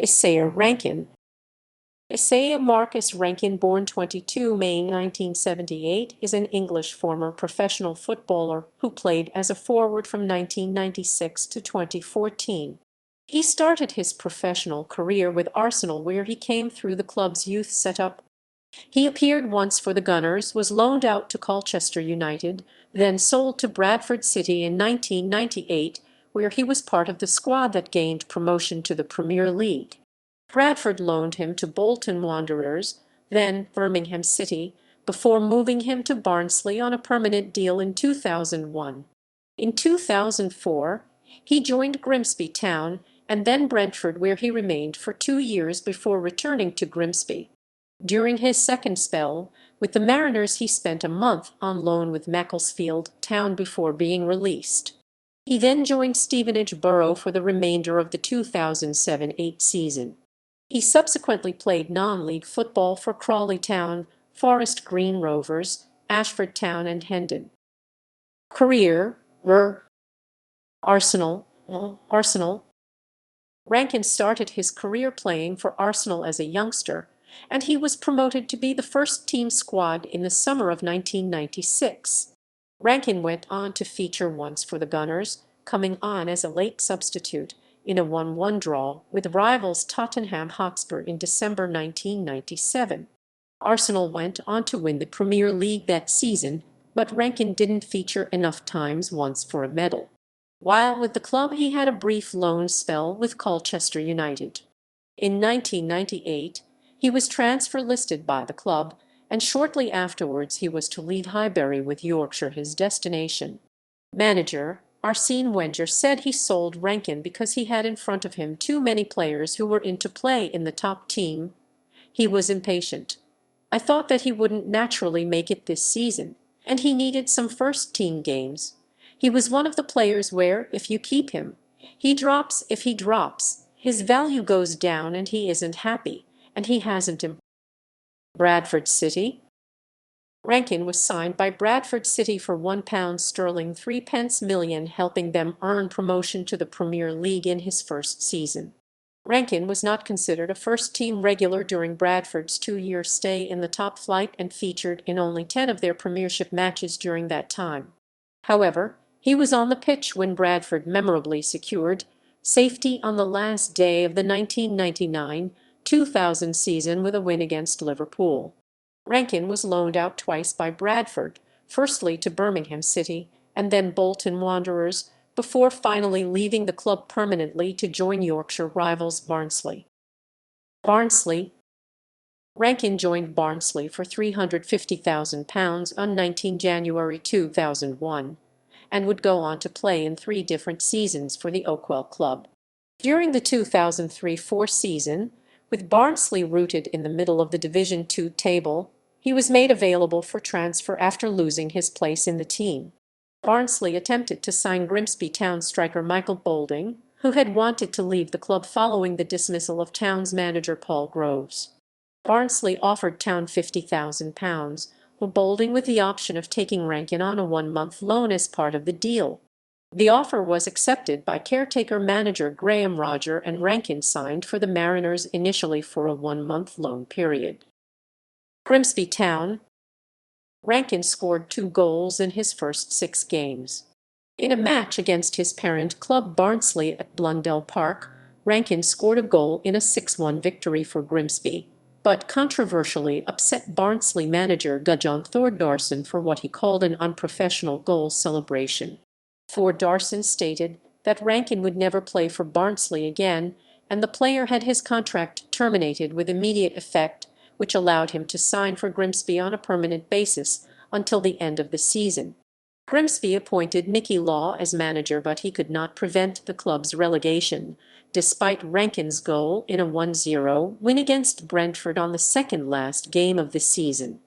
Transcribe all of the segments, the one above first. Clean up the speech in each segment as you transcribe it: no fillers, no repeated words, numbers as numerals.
Isaiah Rankin. Isaiah Marcus Rankin, born 22 May 1978, is an English former professional footballer who played as a forward from 1996 to 2014. He started his professional career with Arsenal, where he came through the club's youth setup. He appeared once for the Gunners, was loaned out to Colchester United, then sold to Bradford City in 1998, where he was part of the squad that gained promotion to the Premier League. Bradford loaned him to Bolton Wanderers, then Birmingham City, before moving him to Barnsley on a permanent deal in 2001. In 2004, he joined Grimsby Town and then Brentford, where he remained for 2 years before returning to Grimsby. During his second spell with the Mariners, he spent a month on loan with Macclesfield Town before being released. He then joined Stevenage Borough for the remainder of the 2007-08 season. He subsequently played non-league football for Crawley Town, Green Rovers, Ashford Town and Hendon. Career: Arsenal. Rankin started his career playing for Arsenal as a youngster, and he was promoted to be the first team squad in the summer of 1996. Rankin went on to feature once for the Gunners, coming on as a late substitute in a 1-1 draw with rivals Tottenham Hotspur in December 1997. Arsenal went on to win the Premier League that season, but Rankin didn't feature enough times once for a medal. While with the club, he had a brief loan spell with Colchester United. In 1998, he was transfer listed by the club, and shortly afterwards he was to leave Highbury with Yorkshire his destination. Manager Arsene Wenger said he sold Rankin because he had in front of him too many players who were in to play in the top team. He was impatient. I thought that he wouldn't naturally make it this season, and he needed some first-team games. He was one of the players where, if you keep him, he drops. If he drops, his value goes down and he isn't happy, and he hasn't improved. Bradford City. Rankin was signed by Bradford City for £1 3 million, helping them earn promotion to the Premier League in his first season. Rankin was not considered a first-team regular during Bradford's 2-year stay in the top flight and featured in only 10 of their Premiership matches during that time. However, he was on the pitch when Bradford memorably secured safety on the last day of the 1999-2000 season with a win against Liverpool. Rankin was loaned out twice by Bradford, firstly to Birmingham City and then Bolton Wanderers, before finally leaving the club permanently to join Yorkshire rivals Barnsley. Rankin joined Barnsley for £350,000 on 19 January 2001 and would go on to play in 3 different seasons for the Oakwell club. During the 2003-04 season, with Barnsley rooted in the middle of the Division 2 table, he was made available for transfer after losing his place in the team. Barnsley attempted to sign Grimsby Town striker Michael Bolding, who had wanted to leave the club following the dismissal of Town's manager Paul Groves. Barnsley offered Town £50,000, with Bolding with the option of taking Rankin on a 1-month loan as part of the deal. The offer was accepted by caretaker manager Graham Rodger, and Rankin signed for the Mariners initially for a 1-month loan period. Grimsby Town. Rankin scored 2 goals in his first 6 games. In a match against his parent club Barnsley at Blundell Park, Rankin scored a goal in a 6-1 victory for Grimsby, but controversially upset Barnsley manager Gudjon Thordarson for what he called an unprofessional goal celebration. Thordarson stated that Rankin would never play for Barnsley again, and the player had his contract terminated with immediate effect, which allowed him to sign for Grimsby on a permanent basis until the end of the season. Grimsby appointed Mickey Law as manager, but he could not prevent the club's relegation, despite Rankin's goal in a 1-0 win against Brentford on the second-last game of the season.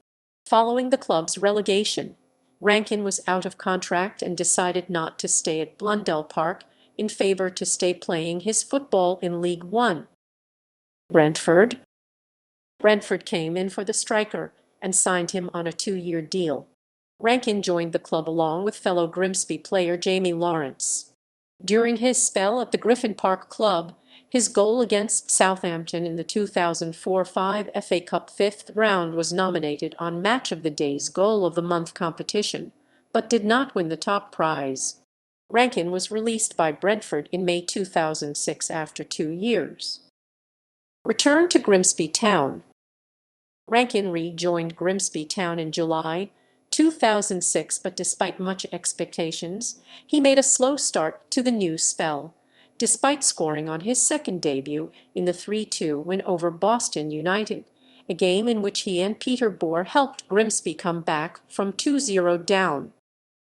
Following the club's relegation, Rankin was out of contract and decided not to stay at Blundell Park, in favour to stay playing his football in League One. Brentford came in for the striker and signed him on a 2-year deal. Rankin joined the club along with fellow Grimsby player Jamie Lawrence. During his spell at the Griffin Park club, His goal against Southampton in the 2004-05 FA Cup fifth round was nominated on Match of the Day's Goal of the Month competition, but did not win the top prize. Rankin was released by Brentford in May 2006 after 2 years. Return to Grimsby Town. Rankin rejoined Grimsby Town in July 2006, but despite much expectations, he made a slow start to the new spell, despite scoring on his second debut in the 3-2 win over Bolton United, a game in which he and Peter Bohr helped Grimsby come back from 2-0 down.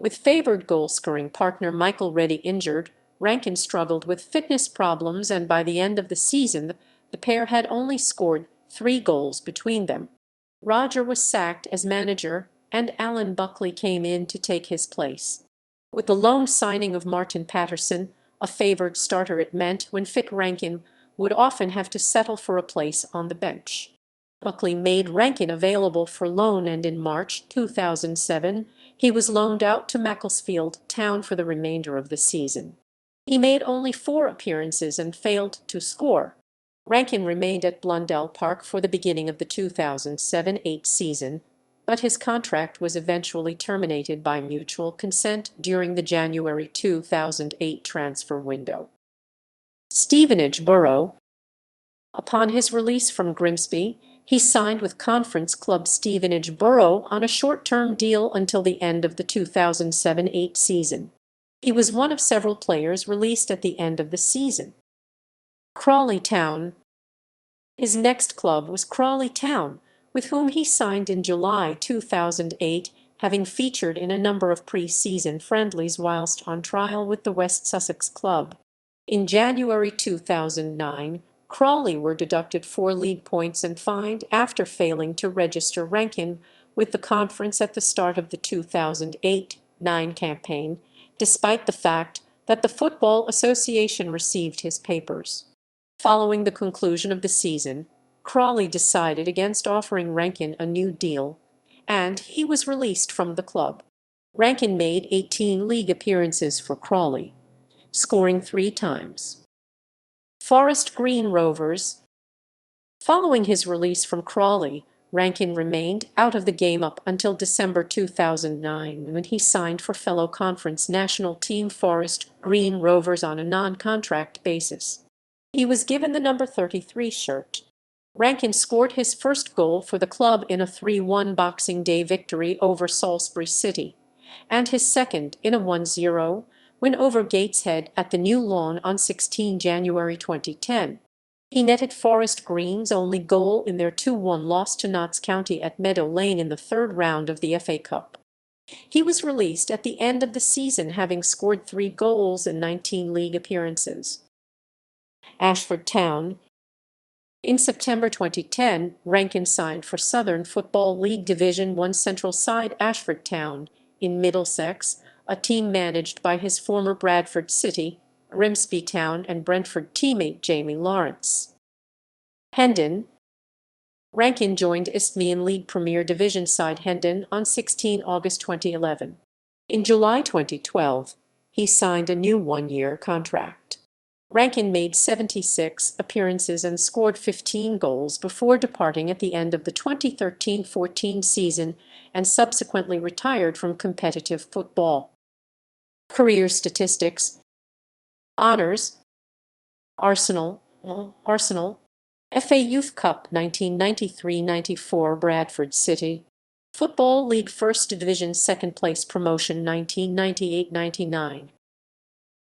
With favoured goal-scoring partner Michael Reddy injured, Rankin struggled with fitness problems, and by the end of the season the pair had only scored 3 goals between them. Roger was sacked as manager, and Alan Buckley came in to take his place. With the loan signing of Martin Patterson, a favoured starter, it meant when fit Rankin would often have to settle for a place on the bench. Buckley made Rankin available for loan, and in March 2007 he was loaned out to Macclesfield Town for the remainder of the season. He made only 4 appearances and failed to score. Rankin remained at Blundell Park for the beginning of the 2007-08 season, but his contract was eventually terminated by mutual consent during the January 2008 transfer window. Stevenage Borough. Upon his release from Grimsby, he signed with conference club Stevenage Borough on a short-term deal until the end of the 2007-08 season. He was one of several players released at the end of the season. Crawley Town. His next club was Crawley Town, with whom he signed in July 2008, having featured in a number of pre-season friendlies whilst on trial with the West Sussex club. In January 2009, Crawley were deducted 4 league points and fined after failing to register Rankin with the conference at the start of the 2008-09 campaign, despite the fact that the Football Association received his papers. Following the conclusion of the season, Crawley decided against offering Rankin a new deal, and he was released from the club. Rankin made 18 league appearances for Crawley, scoring 3 times. Forest Green Rovers. Following his release from Crawley, Rankin remained out of the game up until December 2009, when he signed for fellow conference national team Forest Green Rovers on a non-contract basis. He was given the number 33 shirt. Rankin scored his first goal for the club in a 3-1 Boxing Day victory over Salisbury City, and his second in a 1-0 win over Gateshead at the New Lawn on 16 January 2010. He netted Forest Green's only goal in their 2-1 loss to Notts County at Meadow Lane in the 3rd round of the FA Cup. He was released at the end of the season, having scored 3 goals in 19 league appearances. Ashford Town. In September 2010, Rankin signed for Southern Football League Division 1 Central side Ashford Town in Middlesex, a team managed by his former Bradford City, Grimsby Town and Brentford teammate Jamie Lawrence. Hendon. Rankin joined Isthmian League Premier Division side Hendon on 16 August 2011. In July 2012, he signed a new 1-year contract. Rankin made 76 appearances and scored 15 goals before departing at the end of the 2013-14 season and subsequently retired from competitive football. Career statistics. Honours: Arsenal, FA Youth Cup 1993-94 Bradford City, Football League First Division Second Place Promotion 1998-99.